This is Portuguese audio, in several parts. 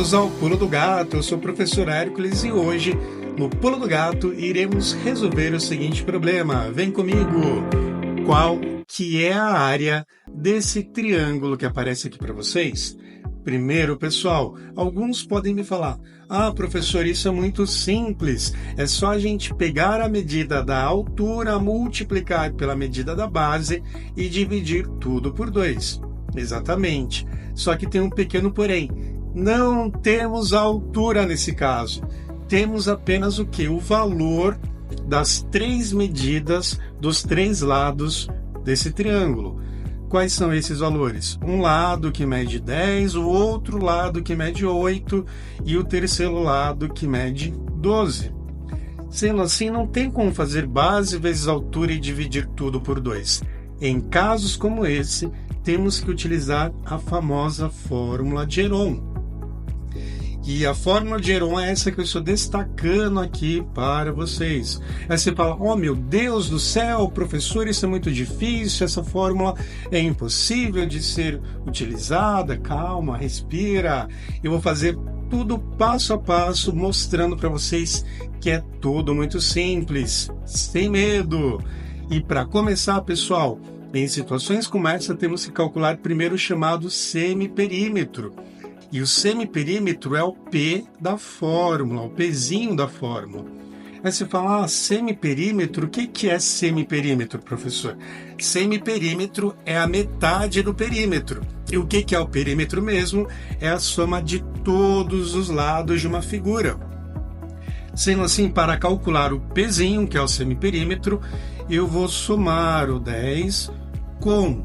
Bem-vindos ao Pulo do Gato, eu sou o professor Hércules e hoje, no Pulo do Gato, iremos resolver o seguinte problema. Vem comigo! Qual que é a área desse triângulo que aparece aqui para vocês? Primeiro, pessoal, alguns podem me falar: ah, professor, isso é muito simples, é só a gente pegar a medida da altura, multiplicar pela medida da base e dividir tudo por 2. Exatamente, só que tem um pequeno porém. Não temos a altura nesse caso. Temos apenas o que? O valor das 3 medidas dos 3 lados desse triângulo. Quais são esses valores? Um lado que mede 10, o outro lado que mede 8 e o terceiro lado que mede 12. Sendo assim, não tem como fazer base vezes altura e dividir tudo por 2. Em casos como esse, temos que utilizar a famosa fórmula de Heron. E a fórmula de Heron é essa que eu estou destacando aqui para vocês. Aí você fala: oh meu Deus do céu, professor, isso é muito difícil, essa fórmula é impossível de ser utilizada. Calma, respira. Eu vou fazer tudo passo a passo, mostrando para vocês que é tudo muito simples, sem medo. E para começar, pessoal, em situações como essa, temos que calcular primeiro o chamado semiperímetro. E o semiperímetro é o P da fórmula, o Pzinho da fórmula. Aí você fala: ah, semiperímetro, o que é semiperímetro, professor? Semiperímetro é a metade do perímetro. E o que é o perímetro mesmo? É a soma de todos os lados de uma figura. Sendo assim, para calcular o Pzinho, que é o semiperímetro, eu vou somar o 10 com...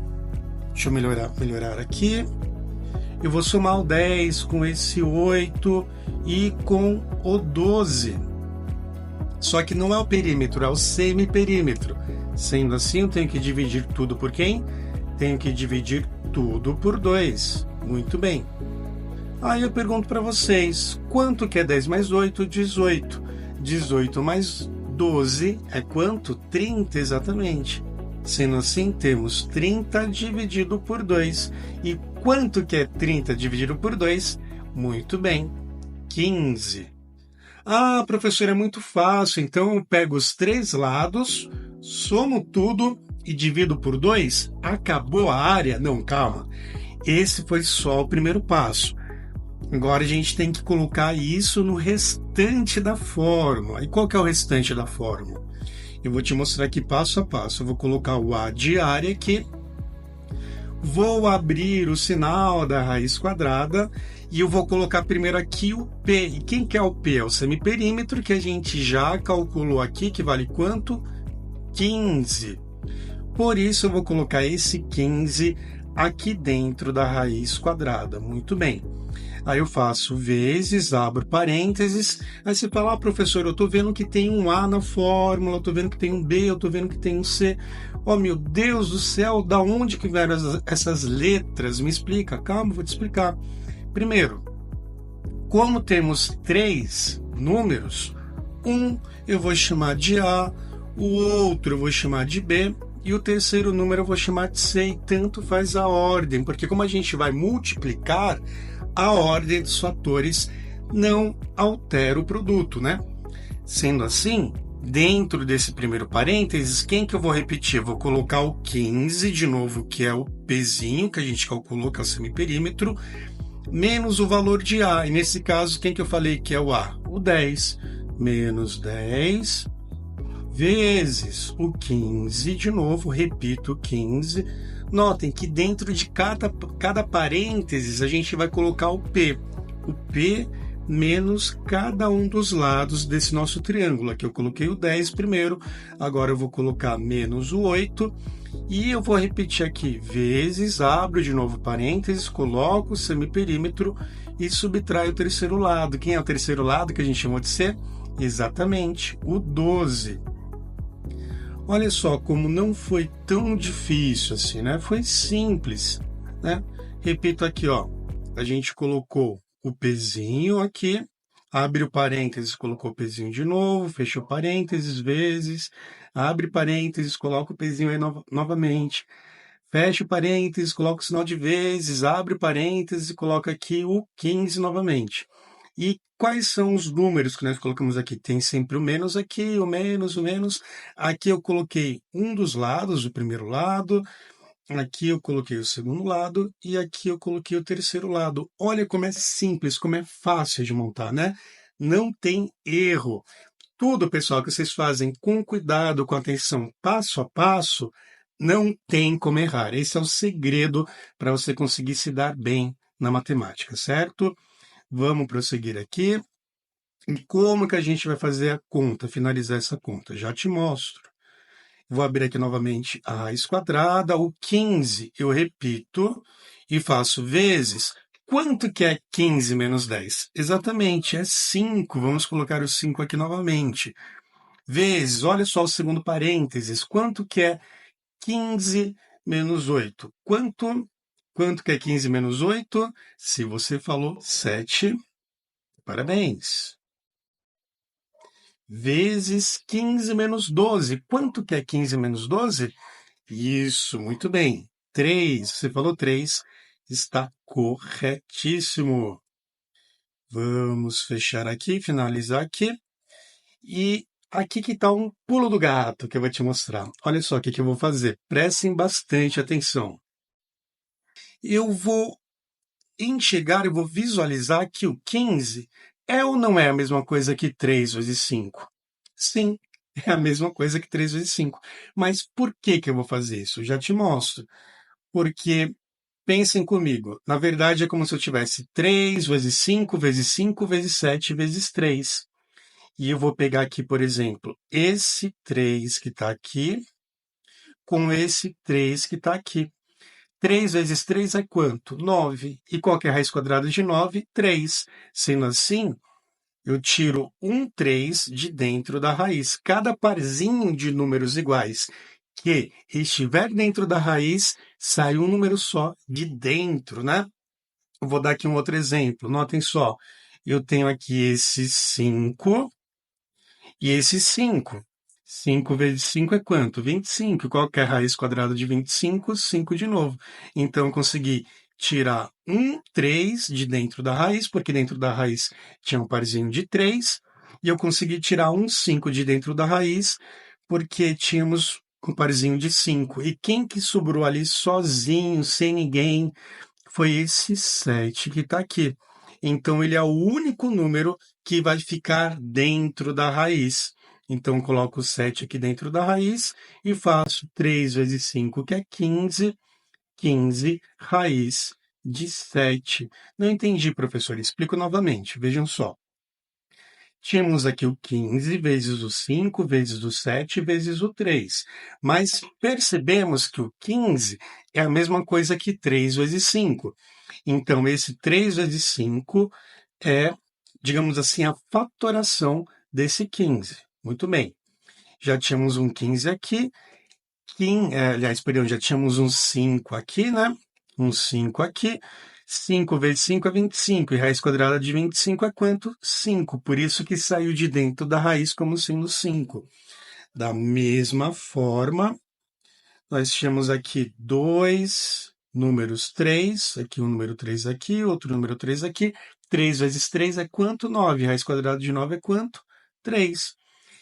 Deixa eu melhorar aqui. Eu vou somar o 10 com esse 8 e com o 12. Só que não é o perímetro, é o semiperímetro. Sendo assim, eu tenho que dividir tudo por quem? Tenho que dividir tudo por 2. Muito bem. Aí eu pergunto para vocês: quanto que é 10 mais 8? 18. 18 mais 12 é quanto? 30, exatamente. Sendo assim, temos 30 dividido por 2. E quanto que é 30 dividido por 2? Muito bem, 15. Ah, professor, é muito fácil. Então eu pego os 3 lados, somo tudo e divido por 2? Acabou a área? Não, calma. Esse foi só o primeiro passo. Agora a gente tem que colocar isso no restante da fórmula. E qual que é o restante da fórmula? Eu vou te mostrar aqui passo a passo. Eu vou colocar o A de área aqui. Vou abrir o sinal da raiz quadrada e eu vou colocar primeiro aqui o P. E quem que é o P? É o semiperímetro, que a gente já calculou aqui, que vale quanto? 15. Por isso eu vou colocar esse 15 aqui dentro da raiz quadrada. Muito bem. Aí eu faço vezes, abro parênteses, aí você fala: ah, professor, eu estou vendo que tem um A na fórmula, eu estou vendo que tem um B, eu estou vendo que tem um C. Oh, meu Deus do céu, da onde que vieram essas letras? Me explica. Calma, vou te explicar. Primeiro, como temos 3 números, um eu vou chamar de A, o outro eu vou chamar de B, e o terceiro número eu vou chamar de C, e tanto faz a ordem, porque como a gente vai multiplicar, a ordem dos fatores não altera o produto, né? Sendo assim, dentro desse primeiro parênteses, quem que eu vou repetir? Eu vou colocar o 15 de novo, que é o Pzinho, que a gente calculou, que é o semiperímetro, menos o valor de A. E nesse caso, quem que eu falei que é o A? O 10. Menos 10 vezes o 15, de novo, repito, 15. Notem que dentro de cada parênteses a gente vai colocar o P. O P menos cada um dos lados desse nosso triângulo. Aqui eu coloquei o 10 primeiro, agora eu vou colocar menos o 8. E eu vou repetir aqui, vezes, abro de novo parênteses, coloco o semiperímetro e subtraio o terceiro lado. Quem é o terceiro lado que a gente chamou de C? Exatamente, o 12. Olha só como não foi tão difícil assim, né? Foi simples, né? Repito aqui, ó. A gente colocou o Pzinho aqui, abre o parênteses, colocou o Pzinho de novo, fechou parênteses, vezes, abre parênteses, coloca o Pzinho aí novamente, fecha o parênteses, coloca o sinal de vezes, abre o parênteses e coloca aqui o 15 novamente. E quais são os números que nós colocamos aqui? Tem sempre o menos aqui, o menos, o menos. Aqui eu coloquei um dos lados, o primeiro lado. Aqui eu coloquei o segundo lado e aqui eu coloquei o terceiro lado. Olha como é simples, como é fácil de montar, né? Não tem erro. Tudo, pessoal, que vocês fazem com cuidado, com atenção, passo a passo, não tem como errar. Esse é o segredo para você conseguir se dar bem na matemática, certo? Vamos prosseguir aqui. E como que a gente vai fazer a conta, finalizar essa conta? Já te mostro. Vou abrir aqui novamente a raiz quadrada. O 15, eu repito, e faço vezes. Quanto que é 15 menos 10? Exatamente, é 5. Vamos colocar o 5 aqui novamente. Vezes, olha só o segundo parênteses. Quanto que é 15 menos 8? Quanto que é 15 menos 8? Se você falou 7, parabéns. Vezes 15 menos 12. Quanto que é 15 menos 12? Isso, muito bem. 3, você falou 3, está corretíssimo. Vamos fechar aqui, finalizar aqui. E aqui que está um pulo do gato que eu vou te mostrar. Olha só o que eu vou fazer. Prestem bastante atenção. Eu vou enxergar, eu vou visualizar que o 15 é ou não é a mesma coisa que 3 vezes 5? Sim, é a mesma coisa que 3 vezes 5. Mas por que eu vou fazer isso? Eu já te mostro. Porque, pensem comigo, na verdade é como se eu tivesse 3 vezes 5 vezes 5 vezes 7 vezes 3. E eu vou pegar aqui, por exemplo, esse 3 que está aqui com esse 3 que está aqui. 3 vezes 3 é quanto? 9. E qual que é a raiz quadrada de 9? 3. Sendo assim, eu tiro um 3 de dentro da raiz. Cada parzinho de números iguais que estiver dentro da raiz, sai um número só de dentro, né? Eu vou dar aqui um outro exemplo. Notem só. Eu tenho aqui esse 5 e esse 5. 5 vezes 5 é quanto? 25. Qual que é a raiz quadrada de 25? 5 de novo. Então, eu consegui tirar um 3 de dentro da raiz, porque dentro da raiz tinha um parzinho de 3. E eu consegui tirar um 5 de dentro da raiz, porque tínhamos um parzinho de 5. E quem que sobrou ali sozinho, sem ninguém, foi esse 7 que está aqui. Então, ele é o único número que vai ficar dentro da raiz. Então, eu coloco o 7 aqui dentro da raiz e faço 3 vezes 5, que é 15. 15 raiz de 7. Não entendi, professor. Explico novamente. Vejam só. Tínhamos aqui o 15 vezes o 5 vezes o 7 vezes o 3. Mas percebemos que o 15 é a mesma coisa que 3 vezes 5. Então, esse 3 vezes 5 é, digamos assim, a fatoração desse 15. Muito bem. Já tínhamos um 15 aqui. Aliás, perdão, já tínhamos um 5 aqui, né? Um 5 aqui. 5 vezes 5 é 25. E raiz quadrada de 25 é quanto? 5. Por isso que saiu de dentro da raiz como sendo 5. Da mesma forma, nós tínhamos aqui dois números 3. Aqui um número 3 aqui, outro número 3 aqui. 3 vezes 3 é quanto? 9. Raiz quadrada de 9 é quanto? 3.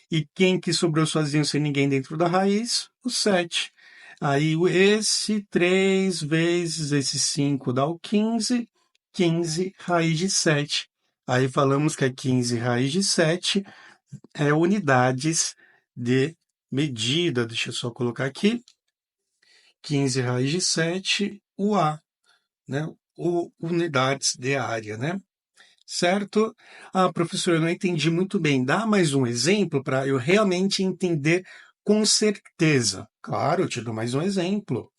E quem que sobrou sozinho sem ninguém dentro da raiz? O 7. Aí esse 3 vezes esse 5 dá o 15. 15 raiz de 7. Aí falamos que é 15 raiz de 7 é unidades de medida. Deixa eu só colocar aqui. 15 raiz de 7, UA, né? Unidades de área, né? Certo? Ah, professor, eu não entendi muito bem. Dá mais um exemplo para eu realmente entender com certeza. Claro, eu te dou mais um exemplo.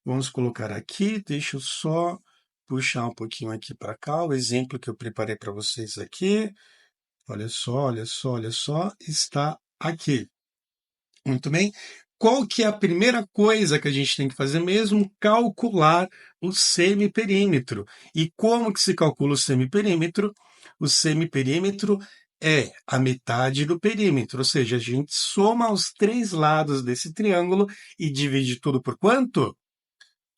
Vamos colocar aqui, deixa eu só puxar um pouquinho aqui para cá, o exemplo que eu preparei para vocês aqui. Olha só, olha só, olha só, está aqui. Muito bem. Qual que é a primeira coisa que a gente tem que fazer mesmo? Calcular o semiperímetro. E como que se calcula o semiperímetro? O semiperímetro é a metade do perímetro, ou seja, a gente soma os três lados desse triângulo e divide tudo por quanto?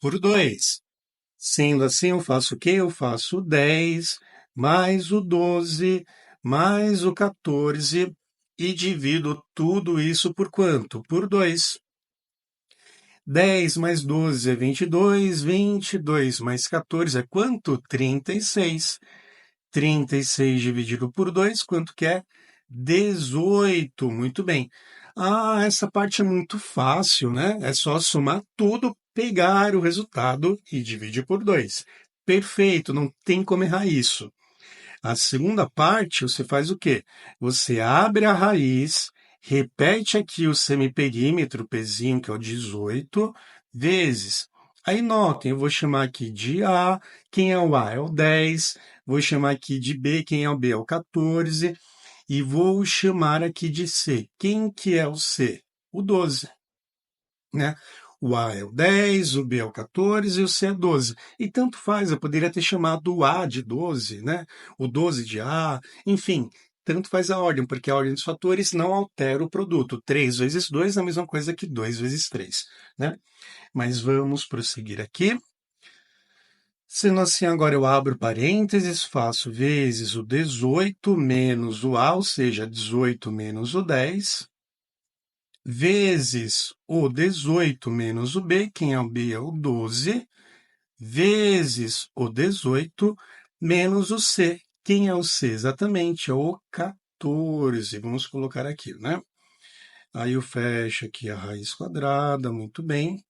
por 2. Sendo assim, eu faço o quê? Eu faço o 10 mais o 12 mais o 14 e divido tudo isso por quanto? Por 2. 10 mais 12 é 22, 22 mais 14 é quanto? 36. 36 dividido por 2, quanto que é? 18. Muito bem. Ah, essa parte é muito fácil, né? É só somar tudo, pegar o resultado e dividir por 2. Perfeito, não tem como errar isso. A segunda parte, você faz o quê? Você abre a raiz, repete aqui o semiperímetro, o pezinho, que é o 18, vezes. Aí notem, eu vou chamar aqui de A, quem é o A é o 10, vou chamar aqui de B, quem é o B é o 14, e vou chamar aqui de C. Quem que é o C? O 12, né? O A é o 10, o B é o 14 e o C é 12. E tanto faz, eu poderia ter chamado o A de 12, né? O 12 de A, enfim, tanto faz a ordem, porque a ordem dos fatores não altera o produto. 3 vezes 2 é a mesma coisa que 2 vezes 3, né? Mas vamos prosseguir aqui. Sendo assim, agora eu abro parênteses, faço vezes o 18 menos o A, ou seja, 18 menos o 10, vezes o 18 menos o B, quem é o B é o 12, vezes o 18 menos o C. Quem é o C? Exatamente, é o 14. Vamos colocar aqui, né? Aí eu fecho aqui a raiz quadrada, muito bem.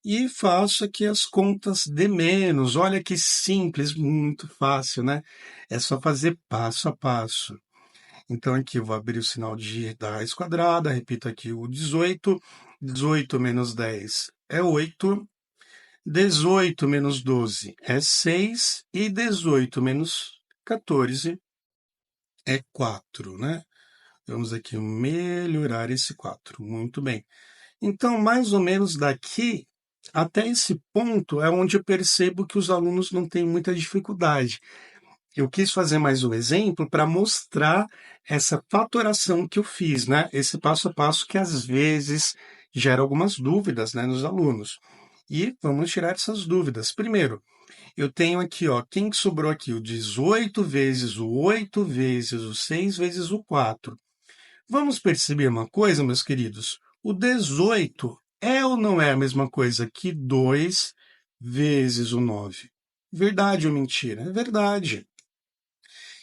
E faço aqui as contas de menos. Olha que simples, muito fácil, né? É só fazer passo a passo. Então, aqui eu vou abrir o sinal da raiz quadrada, repito aqui o 18. 18 menos 10 é 8. 18 menos 12 é 6. E 18 menos 14 é 4, né? Vamos aqui melhorar esse 4. Muito bem. Então, mais ou menos daqui até esse ponto é onde eu percebo que os alunos não têm muita dificuldade. Eu quis fazer mais um exemplo para mostrar essa fatoração que eu fiz, né? Esse passo a passo que às vezes gera algumas dúvidas, né, nos alunos. E vamos tirar essas dúvidas. Primeiro, eu tenho aqui, ó, quem que sobrou aqui? O 18 vezes o 8 vezes o 6 vezes o 4. Vamos perceber uma coisa, meus queridos? O 18 é ou não é a mesma coisa que 2 vezes o 9? Verdade ou mentira? É verdade.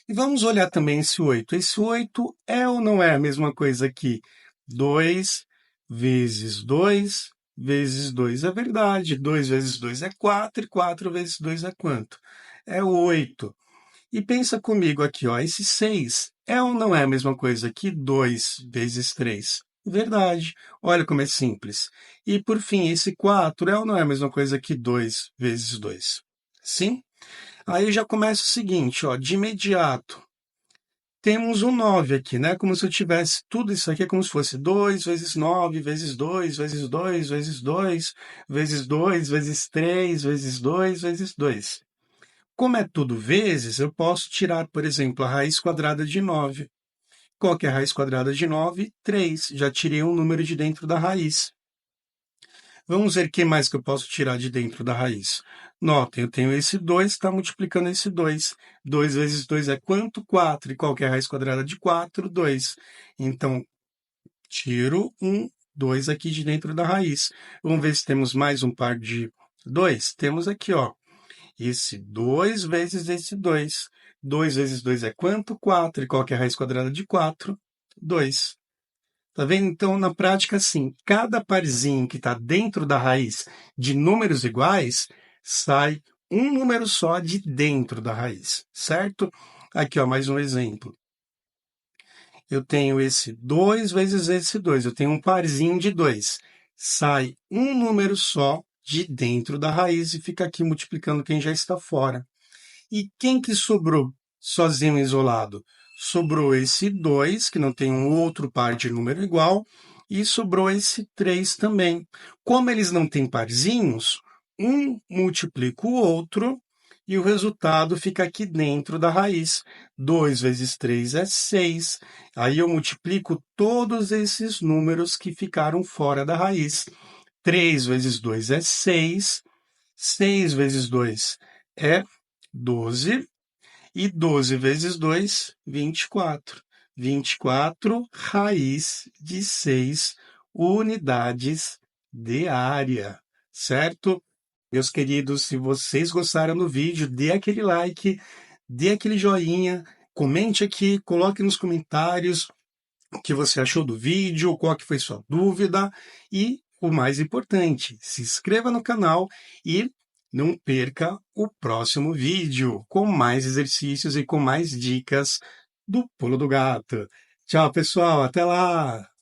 E vamos olhar também esse 8. Esse 8 é ou não é a mesma coisa que 2 vezes 2 vezes 2? É verdade. 2 vezes 2 é 4 e 4 vezes 2 é quanto? É 8. E pensa comigo aqui, ó, esse 6 é ou não é a mesma coisa que 2 vezes 3? Verdade. Olha como é simples. E por fim, esse 4 é ou não é a mesma coisa que 2 vezes 2? Sim? Aí já começa o seguinte, ó, de imediato. Temos um 9 aqui, né? Como se eu tivesse tudo isso aqui, é como se fosse 2 vezes 9 vezes 2 vezes 2 vezes 2 vezes 2 vezes 3 vezes 2 vezes 2. Como é tudo vezes, eu posso tirar, por exemplo, a raiz quadrada de 9. Qual que é a raiz quadrada de 9? 3. Já tirei um número de dentro da raiz. Vamos ver o que mais que eu posso tirar de dentro da raiz. Notem, eu tenho esse 2, está multiplicando esse 2. 2 vezes 2 é quanto? 4. E qual que é a raiz quadrada de 4? 2. Então, tiro um 2 aqui de dentro da raiz. Vamos ver se temos mais um par de 2. Temos aqui, ó. Esse 2 vezes esse 2. 2 vezes 2 é quanto? 4. E qual que é a raiz quadrada de 4? 2. Tá vendo? Então, na prática, assim, cada parzinho que está dentro da raiz de números iguais, sai um número só de dentro da raiz, certo? Aqui, ó, mais um exemplo. Eu tenho esse 2 vezes esse 2. Eu tenho um parzinho de 2. Sai um número só de dentro da raiz e fica aqui multiplicando quem já está fora. E quem que sobrou sozinho, isolado? Sobrou esse 2, que não tem um outro par de número igual, e sobrou esse 3 também. Como eles não têm parzinhos, um multiplica o outro, e o resultado fica aqui dentro da raiz. 2 vezes 3 é 6. Aí eu multiplico todos esses números que ficaram fora da raiz. 3 vezes 2 é 6. 6 vezes 2 é 12. E 12 vezes 2, 24. 24 raiz de 6 unidades de área, certo? Meus queridos, se vocês gostaram do vídeo, dê aquele like, dê aquele joinha, comente aqui, coloque nos comentários o que você achou do vídeo, qual que foi sua dúvida e, o mais importante, se inscreva no canal e não perca o próximo vídeo com mais exercícios e com mais dicas do Pulo do Gato. Tchau, pessoal, até lá!